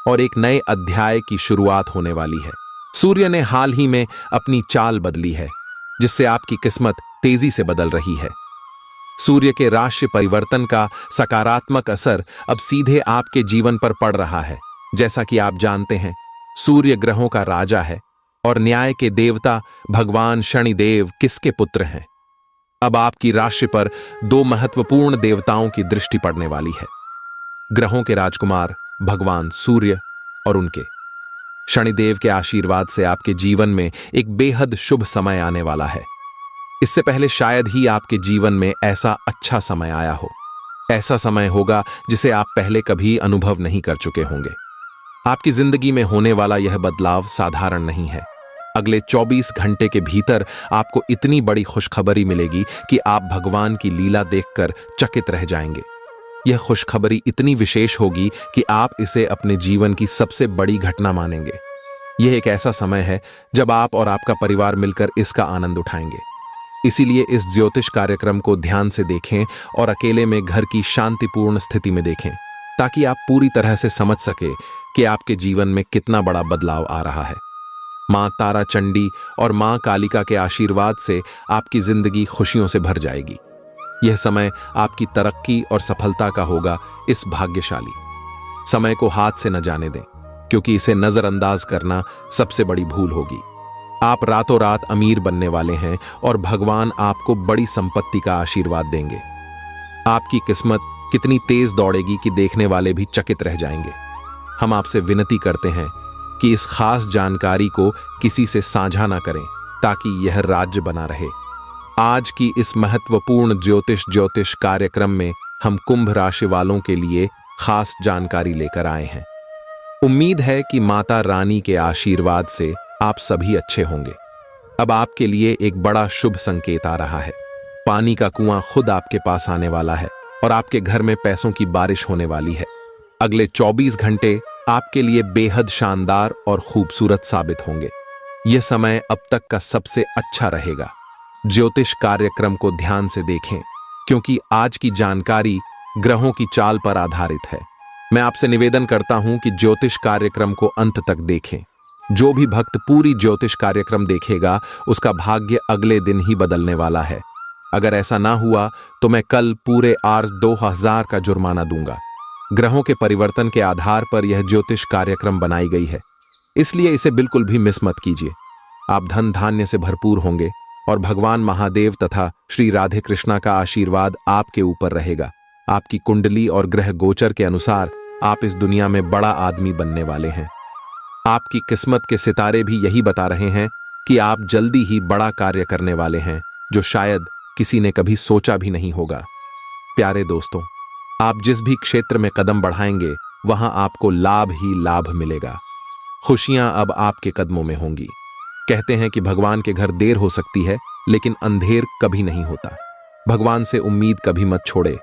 और एक नए अध्याय की शुरुआत होने वाली है। सूर्य ने हाल ही में अपनी चाल बदली है, जिससे आपकी किस्मत तेजी से बदल रही है। सूर्य के राशि परिवर्तन का सकारात्मक असर अब सीधे आपके जीवन पर पड़ रहा है। जैसा कि आप जानते हैं, सूर्य ग्रहों का राजा है और न्याय के देवता भगवान शनिदेव किसके पुत्र हैं। अब आपकी राशि पर दो महत्वपूर्ण देवताओं की दृष्टि पड़ने वाली है। ग्रहों के राजकुमार भगवान सूर्य और उनके शनिदेव के आशीर्वाद से आपके जीवन में एक बेहद शुभ समय आने वाला है। इससे पहले शायद ही आपके जीवन में ऐसा अच्छा समय आया हो। ऐसा समय होगा जिसे आप पहले कभी अनुभव नहीं कर चुके होंगे। आपकी जिंदगी में होने वाला यह बदलाव साधारण नहीं है। अगले 24 घंटे के भीतर आपको इतनी बड़ी खुशखबरी मिलेगी कि आप भगवान की लीला देखकर चकित रह जाएंगे। यह खुशखबरी इतनी विशेष होगी कि आप इसे अपने जीवन की सबसे बड़ी घटना मानेंगे। यह एक ऐसा समय है जब आप और आपका परिवार मिलकर इसका आनंद उठाएंगे। इसीलिए इस ज्योतिष कार्यक्रम को ध्यान से देखें और अकेले में घर की शांतिपूर्ण स्थिति में देखें, ताकि आप पूरी तरह से समझ सके कि आपके जीवन में कितना बड़ा बदलाव आ रहा है। मां तारा चंडी और मां कालिका के आशीर्वाद से आपकी जिंदगी खुशियों से भर जाएगी। यह समय आपकी तरक्की और सफलता का होगा। इस भाग्यशाली समय को हाथ से न जाने दें, क्योंकि इसे नजरअंदाज करना सबसे बड़ी भूल होगी। आप रातों रात अमीर बनने वाले हैं और भगवान आपको बड़ी संपत्ति का आशीर्वाद देंगे। आपकी किस्मत कितनी तेज दौड़ेगी कि देखने वाले भी चकित रह जाएंगे। हम आपसे विनती करते हैं कि इस खास जानकारी को किसी से साझा ना करें, ताकि यह राज्य बना रहे। आज की इस महत्वपूर्ण ज्योतिष कार्यक्रम में हम कुंभ राशि वालों के लिए खास जानकारी लेकर आए हैं। उम्मीद है कि माता रानी के आशीर्वाद से आप सभी अच्छे होंगे। अब आपके लिए एक बड़ा शुभ संकेत आ रहा है। पानी का कुआं खुद आपके पास आने वाला है और आपके घर में पैसों की बारिश होने वाली है। अगले 24 घंटे आपके लिए बेहद शानदार और खूबसूरत साबित होंगे। यह समय अब तक का सबसे अच्छा रहेगा। ज्योतिष कार्यक्रम को ध्यान से देखें, क्योंकि आज की जानकारी ग्रहों की चाल पर आधारित है। मैं आपसे निवेदन करता हूं कि ज्योतिष कार्यक्रम को अंत तक देखें। जो भी भक्त पूरी ज्योतिष कार्यक्रम देखेगा, उसका भाग्य अगले दिन ही बदलने वाला है। अगर ऐसा ना हुआ तो मैं कल पूरे आर्स 2000 का जुर्माना दूंगा। ग्रहों के परिवर्तन के आधार पर यह ज्योतिष कार्यक्रम बनाई गई है, इसलिए इसे बिल्कुल भी मिस मत कीजिए। आप धन धान्य से भरपूर होंगे और भगवान महादेव तथा श्री राधे कृष्णा का आशीर्वाद आपके ऊपर रहेगा। आपकी कुंडली और ग्रह गोचर के अनुसार आप इस दुनिया में बड़ा आदमी बनने वाले हैं। आपकी किस्मत के सितारे भी यही बता रहे हैं कि आप जल्दी ही बड़ा कार्य करने वाले हैं, जो शायद किसी ने कभी सोचा भी नहीं होगा। प्यारे दोस्तों, आप जिस भी क्षेत्र में कदम बढ़ाएंगे, वहां आपको लाभ ही लाभ मिलेगा। खुशियां अब आपके कदमों में होंगी। कहते हैं कि भगवान के घर देर हो सकती है, लेकिन अंधेर कभी नहीं होता। भगवान से उम्मीद कभी मत छोड़े,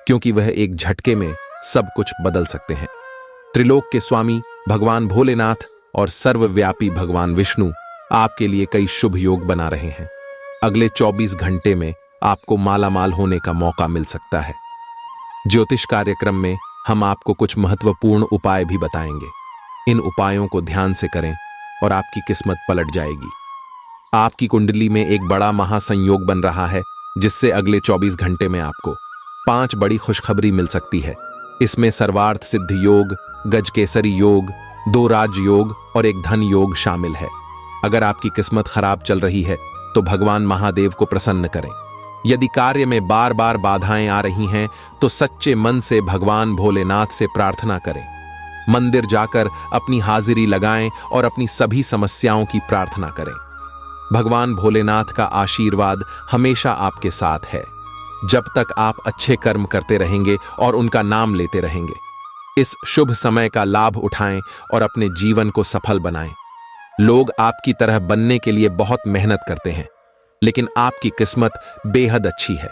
क्योंकि वह एक झटके में सब कुछ बदल सकते हैं। त्रिलोक के स्वामी भगवान भोलेनाथ और सर्वव्यापी भगवान विष्णु आपके लिए कई शुभ योग बना रहे हैं। अगले 24 घंटे में आपको मालामाल होने का मौका मिल सकता है। ज्योतिष कार्यक्रम में हम आपको कुछ महत्वपूर्ण उपाय भी बताएंगे। इन उपायों को ध्यान से करें और आपकी किस्मत पलट जाएगी। आपकी कुंडली में एक बड़ा महासंयोग बन रहा है, जिससे अगले 24 घंटे में आपको 5 बड़ी खुशखबरी मिल सकती है। इसमें सर्वार्थ सिद्ध योग, गजकेसरी योग, 2 राज योग और एक धन योग शामिल है। अगर आपकी किस्मत खराब चल रही है तो भगवान महादेव को प्रसन्न करें। यदि कार्य में बार बार बाधाएं आ रही हैं तो सच्चे मन से भगवान भोलेनाथ से प्रार्थना करें। मंदिर जाकर अपनी हाजिरी लगाएं और अपनी सभी समस्याओं की प्रार्थना करें। भगवान भोलेनाथ का आशीर्वाद हमेशा आपके साथ है, जब तक आप अच्छे कर्म करते रहेंगे और उनका नाम लेते रहेंगे। इस शुभ समय का लाभ उठाएं और अपने जीवन को सफल बनाएं। लोग आपकी तरह बनने के लिए बहुत मेहनत करते हैं, लेकिन आपकी किस्मत बेहद अच्छी है।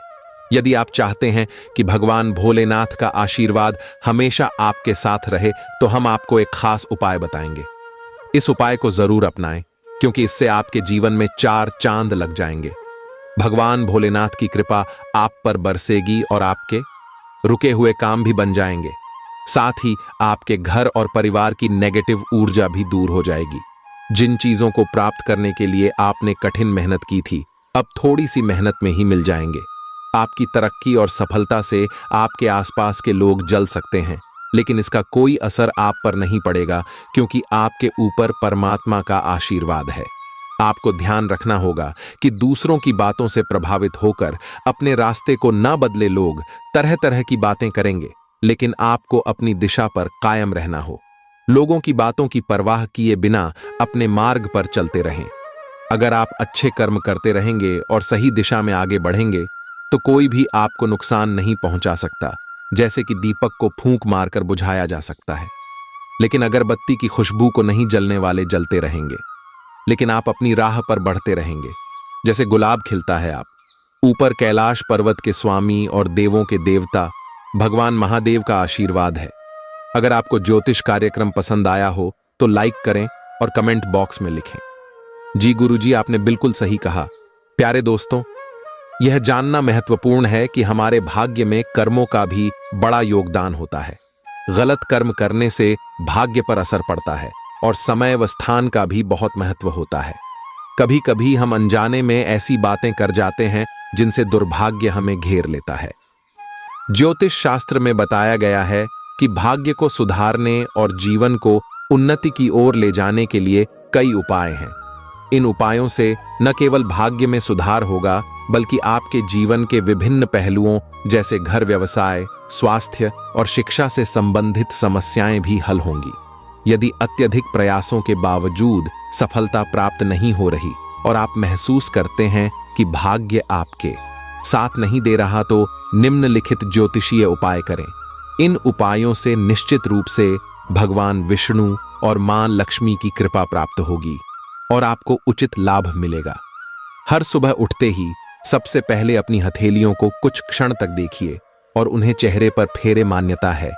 यदि आप चाहते हैं कि भगवान भोलेनाथ का आशीर्वाद हमेशा आपके साथ रहे, तो हम आपको एक खास उपाय बताएंगे। इस उपाय को जरूर अपनाएं, क्योंकि इससे आपके जीवन में 4 चांद लग जाएंगे। भगवान भोलेनाथ की कृपा आप पर बरसेगी और आपके रुके हुए काम भी बन जाएंगे। साथ ही आपके घर और परिवार की नेगेटिव ऊर्जा भी दूर हो जाएगी। जिन चीजों को प्राप्त करने के लिए आपने कठिन मेहनत की थी, अब थोड़ी सी मेहनत में ही मिल जाएंगे। आपकी तरक्की और सफलता से आपके आसपास के लोग जल सकते हैं, लेकिन इसका कोई असर आप पर नहीं पड़ेगा, क्योंकि आपके ऊपर परमात्मा का आशीर्वाद है। आपको ध्यान रखना होगा कि दूसरों की बातों से प्रभावित होकर अपने रास्ते को न बदले लोग तरह तरह की बातें करेंगे, लेकिन आपको अपनी दिशा पर कायम रहना हो। लोगों की बातों की परवाह किए बिना अपने मार्ग पर चलते रहें। अगर आप अच्छे कर्म करते रहेंगे और सही दिशा में आगे बढ़ेंगे, तो कोई भी आपको नुकसान नहीं पहुंचा सकता, जैसे कि दीपक को फूंक मारकर बुझाया जा सकता है। लेकिन अगरबत्ती की खुशबू को नहीं जलने वाले जलते रहेंगे, लेकिन आप अपनी राह पर बढ़ते रहेंगे। जैसे गुलाब खिलता है आप। ऊपर कैलाश पर्वत के स्वामी और देवों के देवता भगवान महादेव का आशीर्वाद है। अगर आपको ज्योतिष कार्यक्रम पसंद आया हो तो लाइक करें और कमेंट बॉक्स में लिखें। जी गुरुजी, आपने बिल्कुल सही कहा। प्यारे दोस्तों, यह जानना महत्वपूर्ण है कि हमारे भाग्य में कर्मों का भी बड़ा योगदान होता है। गलत कर्म करने से भाग्य पर असर पड़ता है और समय व स्थान का भी बहुत महत्व होता है। कभी कभी हम अनजाने में ऐसी बातें कर जाते हैं जिनसे दुर्भाग्य हमें घेर लेता है। ज्योतिष शास्त्र में बताया गया है कि भाग्य को सुधारने और जीवन को उन्नति की ओर ले जाने के लिए कई उपाय हैं। इन उपायों से न केवल भाग्य में सुधार होगा, बल्कि आपके जीवन के विभिन्न पहलुओं जैसे घर, व्यवसाय, स्वास्थ्य और शिक्षा से संबंधित समस्याएं भी हल होंगी। यदि अत्यधिक प्रयासों के बावजूद सफलता प्राप्त नहीं हो रही और आप महसूस करते हैं कि भाग्य आपके साथ नहीं दे रहा, तो निम्नलिखित ज्योतिषीय उपाय करें। इन उपायों से निश्चित रूप से भगवान विष्णु और मां लक्ष्मी की कृपा प्राप्त होगी और आपको उचित लाभ मिलेगा। हर सुबह उठते ही सबसे पहले अपनी हथेलियों को कुछ क्षण तक देखिए और उन्हें चेहरे पर फेरे। मान्यता है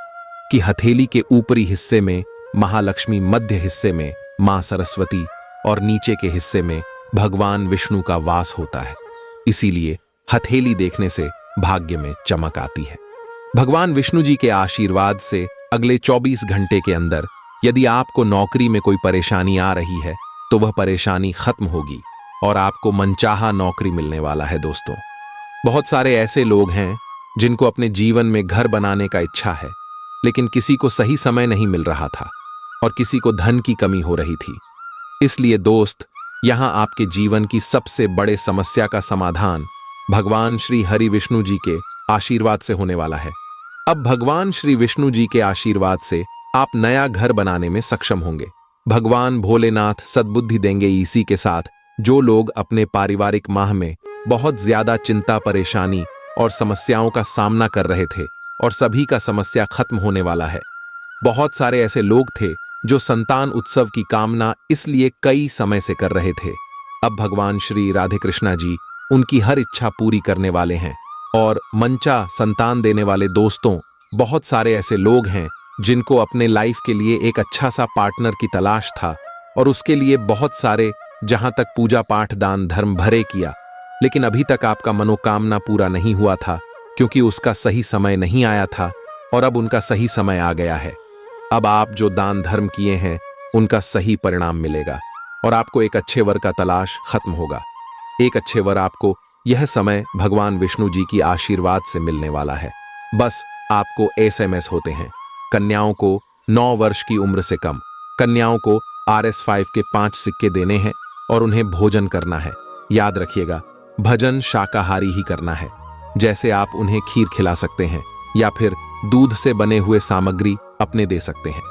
कि हथेली के ऊपरी हिस्से में महालक्ष्मी, मध्य हिस्से में मां सरस्वती और नीचे के हिस्से में भगवान विष्णु का वास होता है। इसीलिए हथेली देखने से भाग्य में चमक आती है। भगवान विष्णु जी के आशीर्वाद से अगले 24 घंटे के अंदर यदि आपको नौकरी में कोई परेशानी आ रही है, तो वह परेशानी खत्म होगी और आपको मनचाहा नौकरी मिलने वाला है। दोस्तों, बहुत सारे ऐसे लोग हैं जिनको अपने जीवन में घर बनाने का इच्छा है, लेकिन किसी को सही समय नहीं मिल रहा था और किसी को धन की कमी हो रही थी। इसलिए दोस्त, यहां आपके जीवन की सबसे बड़े समस्या का समाधान भगवान श्री हरि विष्णु जी के आशीर्वाद से होने वाला है। अब भगवान श्री विष्णु जी के आशीर्वाद से आप नया घर बनाने में सक्षम होंगे। भगवान भोलेनाथ सद्बुद्धि देंगे। इसी के साथ जो लोग अपने पारिवारिक माह में बहुत ज्यादा चिंता, परेशानी और समस्याओं का सामना कर रहे थे, और सभी का समस्या खत्म होने वाला है। बहुत सारे ऐसे लोग थे जो संतान उत्सव की कामना इसलिए कई समय से कर रहे थे। अब भगवान श्री राधे कृष्णा जी उनकी हर इच्छा पूरी करने वाले हैं। और मंचा संतान देने वाले दोस्तों, बहुत सारे ऐसे लोग हैं जिनको अपने लाइफ के लिए एक अच्छा सा पार्टनर की तलाश था, और उसके लिए बहुत सारे जहां तक पूजा पाठ, दान धर्म भरे किया, लेकिन अभी तक आपका मनोकामना पूरा नहीं हुआ था, क्योंकि उसका सही समय नहीं आया था। और अब उनका सही समय आ गया है। अब आप जो दान धर्म किए हैं उनका सही परिणाम मिलेगा और आपको एक अच्छे वर का तलाश खत्म होगा। एक अच्छे वर आपको यह समय भगवान विष्णु जी की आशीर्वाद से मिलने वाला है। बस आपको SMS होते हैं। कन्याओं को 9 वर्ष की उम्र से कम कन्याओं को RS5 के 5 सिक्के देने हैं और उन्हें भोजन करना है। याद रखिएगा, भजन शाकाहारी ही करना है। जैसे आप उन्हें खीर खिला सकते हैं या फिर दूध से बने हुए सामग्री अपने दे सकते हैं।